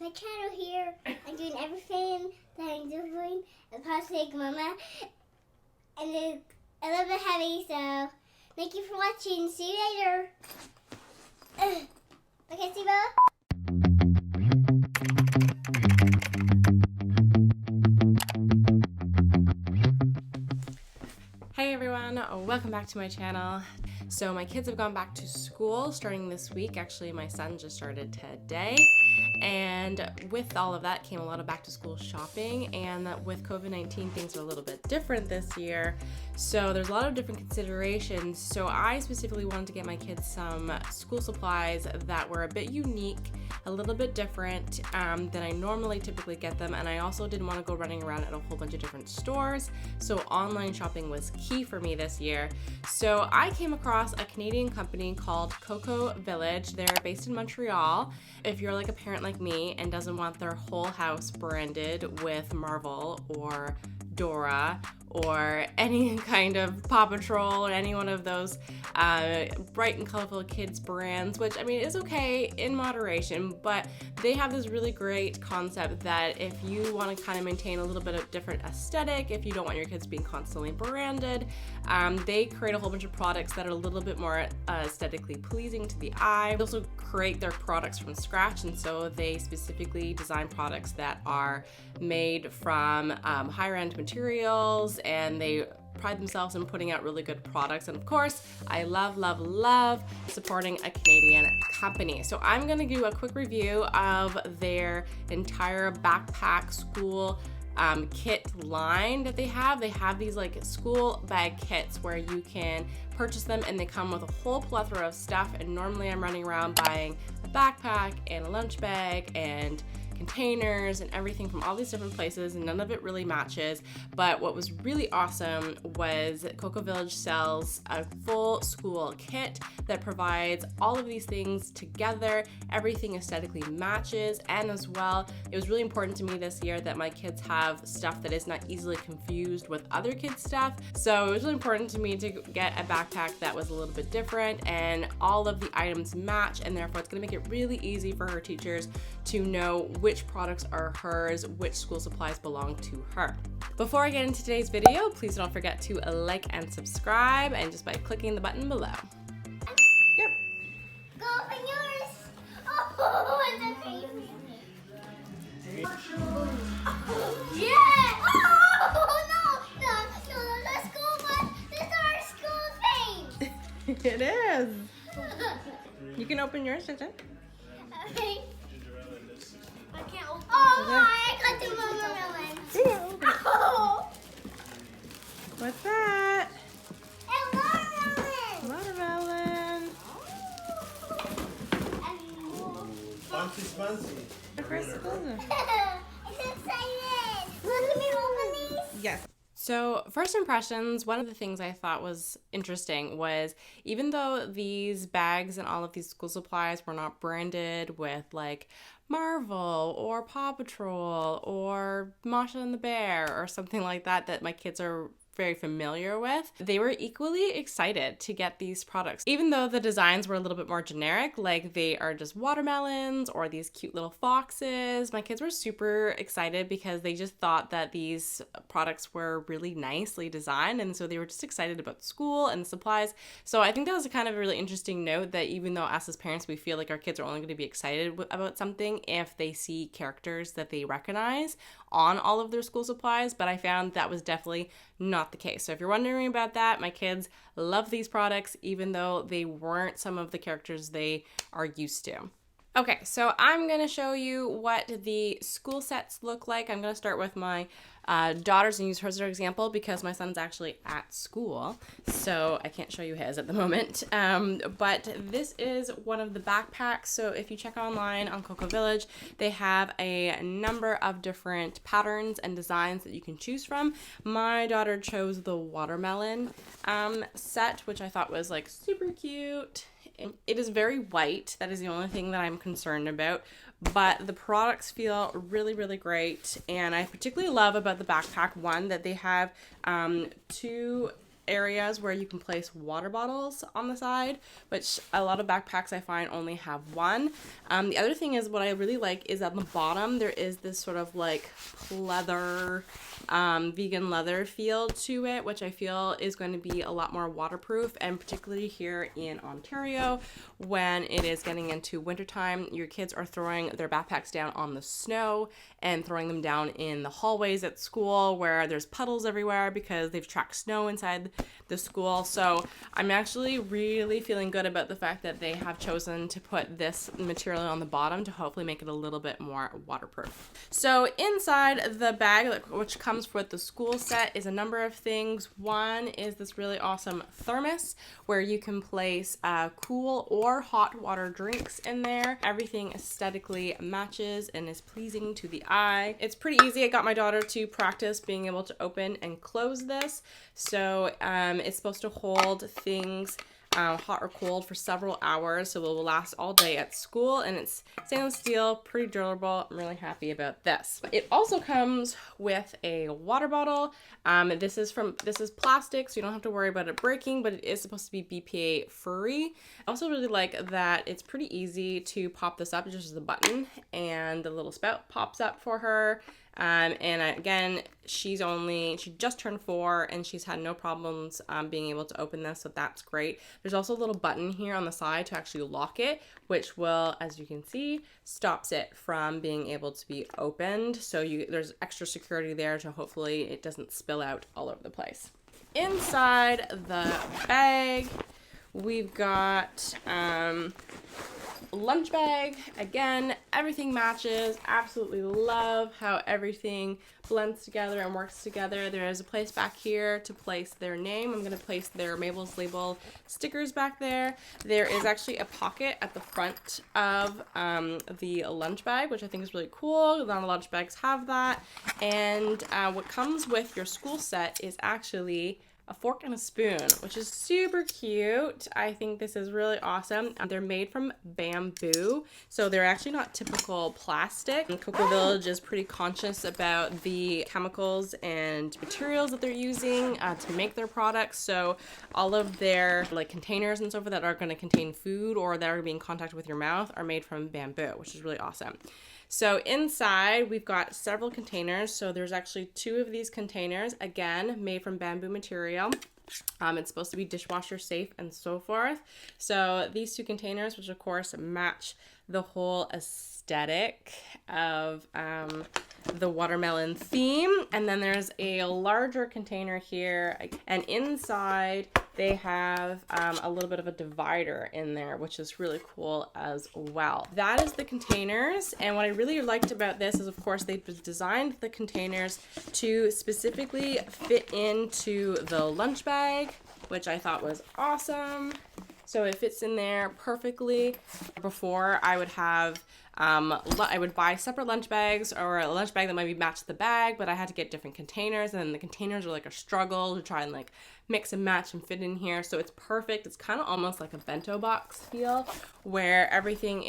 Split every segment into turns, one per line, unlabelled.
my channel here. I'm doing everything that I'm doing. And possibly Mama. And it's a little bit heavy, so thank you for watching. See you later. Okay, see Bella?
Hey everyone, welcome back to my channel. So my kids have gone back to school starting this week. Actually, my son just started today. And with all of that came a lot of back to school shopping, and with COVID-19 things are a little bit different this year. So there's a lot of different considerations. So I specifically wanted to get my kids some school supplies that were a bit unique, a little bit different than I normally typically get them. And I also didn't want to go running around at a whole bunch of different stores. So online shopping was key for me this year. So I came across a Canadian company called Coco Village. They're based in Montreal. If you're like a parent like me and doesn't want their whole house branded with Marvel or Dora or any kind of Paw Patrol or any one of those bright and colorful kids brands, which I mean is okay in moderation, but they have this really great concept that if you want to kind of maintain a little bit of different aesthetic, if you don't want your kids being constantly branded, they create a whole bunch of products that are a little bit more aesthetically pleasing to the eye. They also create their products from scratch, and so they specifically design products that are made from higher end materials, and they pride themselves in putting out really good products. And of course, I love supporting a Canadian company. So I'm gonna do a quick review of their entire backpack school kit line that they have. They have these like school bag kits where you can purchase them, and they come with a whole plethora of stuff. And normally I'm running around buying a backpack and a lunch bag and containers and everything from all these different places, and none of it really matches. But what was really awesome was Coco Village sells a full school kit that provides all of these things together. Everything aesthetically matches, and as well, it was really important to me this year that my kids have stuff that is not easily confused with other kids' stuff. So it was really important to me to get a backpack that was a little bit different, and all of the items match, and therefore it's going to make it really easy for her teachers to know which products are hers, which school supplies belong to her. Before I get into today's video, please don't forget to like and subscribe, and just by clicking the button below. Yep.
Go open yours. Oh, it's a baby. Yeah. Oh no, the school bus. This is our school thing.
It is. You can open yours, Jinjin.
Okay. I can't open. Oh my! I got the watermelon. Oh.
What's that?
A watermelon.
Watermelon.
Fancy.
The first school.
I'm so excited. Let me open these.
Yes. So first impressions, one of the things I thought was interesting was, even though these bags and all of these school supplies were not branded with like Marvel or Paw Patrol or Masha and the Bear or something like that that my kids are very familiar with, they were equally excited to get these products. Even though the designs were a little bit more generic, like they are just watermelons or these cute little foxes, my kids were super excited because they just thought that these products were really nicely designed, and so they were just excited about school and supplies. So I think that was a kind of a really interesting note, that even though us as parents, we feel like our kids are only going to be excited about something if they see characters that they recognize on all of their school supplies, but I found that was definitely not the case. So if you're wondering about that, my kids love these products even though they weren't some of the characters they are used to. Okay, so I'm going to show you what the school sets look like. I'm going to start with my daughters and use her as an example because my son's actually at school, so I can't show you his at the moment. But this is one of the backpacks. So if you check online on Coco Village, they have a number of different patterns and designs that you can choose from. My daughter chose the watermelon set, which I thought was like super cute. It is very white. That is the only thing that I'm concerned about, but the products feel really, really great. And I particularly love about the backpack one that they have two areas where you can place water bottles on the side, which a lot of backpacks I find only have one. The other thing is, what I really like is at the bottom there is this sort of like leather, vegan leather feel to it, which I feel is going to be a lot more waterproof, and particularly here in Ontario when it is getting into wintertime, your kids are throwing their backpacks down on the snow and throwing them down in the hallways at school where there's puddles everywhere because they've tracked snow inside the school. So I'm actually really feeling good about the fact that they have chosen to put this material on the bottom to hopefully make it a little bit more waterproof. So inside the bag, which comes with the school set, is a number of things. One is this really awesome thermos where you can place cool or hot water drinks in there. Everything aesthetically matches and is pleasing to the eye. It's pretty easy. I got my daughter to practice being able to open and close this. So it's supposed to hold things hot or cold for several hours, so it will last all day at school, and it's stainless steel, pretty durable. I'm really happy about this. It also comes with a water bottle. This is plastic, so you don't have to worry about it breaking, but it is supposed to be BPA free. I also really like that it's pretty easy to pop this up. It's just a button and the little spout pops up for her. Again, she just turned 4 and she's had no problems being able to open this, so that's great. There's also a little button here on the side to actually lock it, which will, as you can see, stops it from being able to be opened. So there's extra security there to hopefully it doesn't spill out all over the place. Inside the bag, we've got lunch bag. Again, everything matches. Absolutely love how everything blends together and works together. There is a place back here to place their name. I'm going to place their Mabel's Label stickers back there. There is actually a pocket at the front of the lunch bag, which I think is really cool. Not a lot of lunch bags have that. And what comes with your school set is actually a fork and a spoon, which is super cute. I think this is really awesome. They're made from bamboo, so they're actually not typical plastic. Coco Village is pretty conscious about the chemicals and materials that they're using to make their products. So all of their containers and so forth that are going to contain food or that are being in contact with your mouth are made from bamboo, which is really awesome. So inside we've got several containers. So there's actually 2 of these containers, again, made from bamboo material. It's supposed to be dishwasher safe and so forth. So these 2 containers, which of course match the whole aesthetic of the watermelon theme. And then there's a larger container here, and inside they have a little bit of a divider in there, which is really cool as well. That is the containers, and what I really liked about this is, of course, they've designed the containers to specifically fit into the lunch bag, which I thought was awesome. So it fits in there perfectly. Before, I would have I would buy separate lunch bags, or a lunch bag that might be matched the bag, but I had to get different containers, and then the containers were like a struggle to try and mix and match and fit in here. So it's perfect. It's kind of almost like a bento box feel, where everything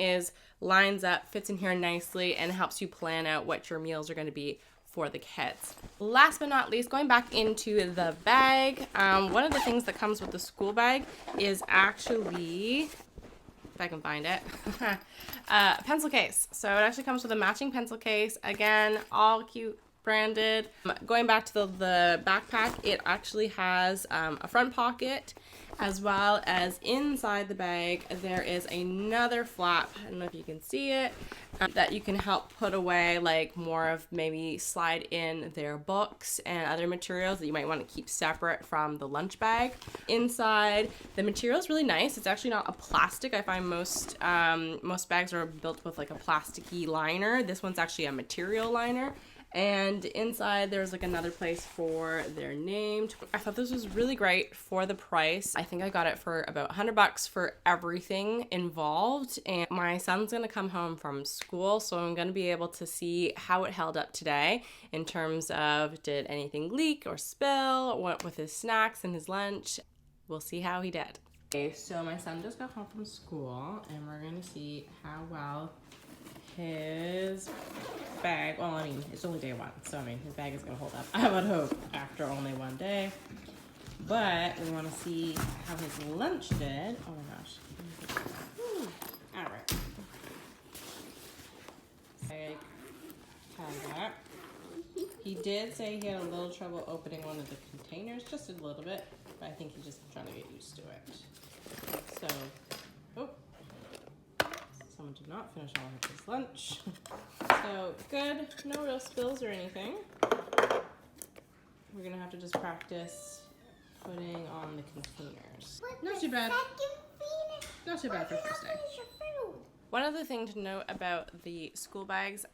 lines up, fits in here nicely, and helps you plan out what your meals are going to be for the kids. Last but not least, going back into the bag, one of the things that comes with the school bag is actually, if I can find it, pencil case. So it actually comes with a matching pencil case. Again, all cute, branded. Going back to the backpack, it actually has a front pocket, as well as inside the bag there is another flap, I don't know if you can see it, that you can help put away more of maybe slide in their books and other materials that you might want to keep separate from the lunch bag. Inside, the material is really nice. It's actually not a plastic. I find most bags are built with a plasticky liner. This one's actually a material liner. And inside there's another place for their name. I thought this was really great for the price. I think I got it for about $100 for everything involved. And my son's gonna come home from school, so I'm gonna be able to see how it held up today in terms of did anything leak or spill, what with his snacks and his lunch. We'll see how he did. Okay, so my son just got home from school, and we're gonna see how well his bag, well, it's only day 1, so his bag is gonna hold up, I would hope, after only 1 day. but we want to see how his lunch did. Oh my gosh. All right. That. He did say he had a little trouble opening one of the containers, just a little bit, but I think he's just trying to get used to it. So, oh, someone did not finish all of his lunch. So, good, no real spills or anything. We're gonna have to just practice putting on the containers. Not too bad. Not too bad for first day. One other thing to note about the school bags,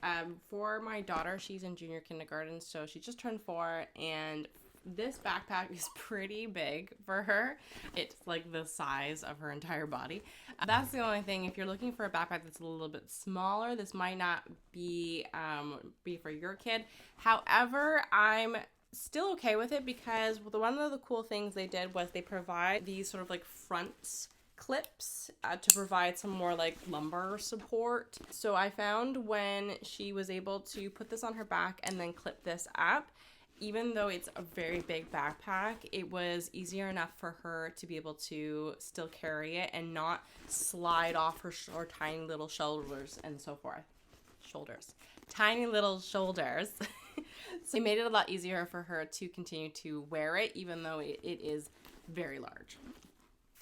for my daughter, she's in junior kindergarten, so she just turned 4, and this backpack is pretty big for her. It's like the size of her entire body. That's the only thing. If you're looking for a backpack that's a little bit smaller, this might not be for your kid. However, I'm still okay with it because one of the cool things they did was they provide these sort of like fronts clips to provide some more like lumbar support. So I found when she was able to put this on her back and then clip this up, even though it's a very big backpack, it was easier enough for her to be able to still carry it and not slide off her tiny little shoulders and so forth. Tiny little shoulders. So it made it a lot easier for her to continue to wear it, even though it is very large.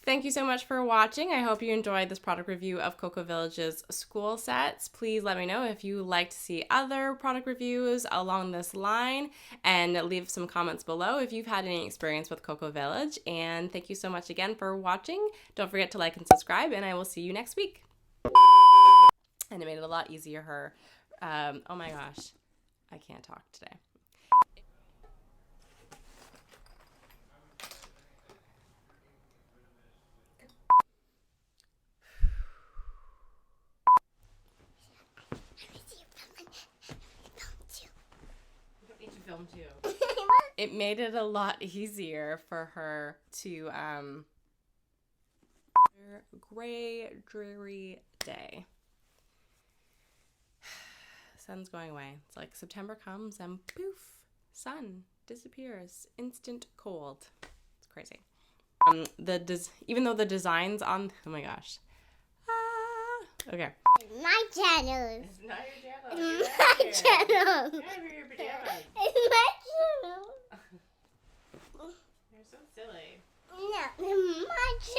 Thank you so much for watching. I hope you enjoyed this product review of Coco Village's school sets. Please let me know if you like to see other product reviews along this line, and leave some comments below if you've had any experience with Coco Village. And thank you so much again for watching. Don't forget to like and subscribe, and I will see you next week. And it made it a lot easier. Oh my gosh, I can't talk today. Film too. It made it a lot easier for her to gray, dreary day. Sun's going away. It's like September comes and poof, sun disappears. Instant cold. It's crazy. Even though the designs on, oh my gosh. Okay.
My channel.
It's not your channel.
It's my channel.
Your pajamas.
It's my channel.
You're so silly.
No, it's my channel.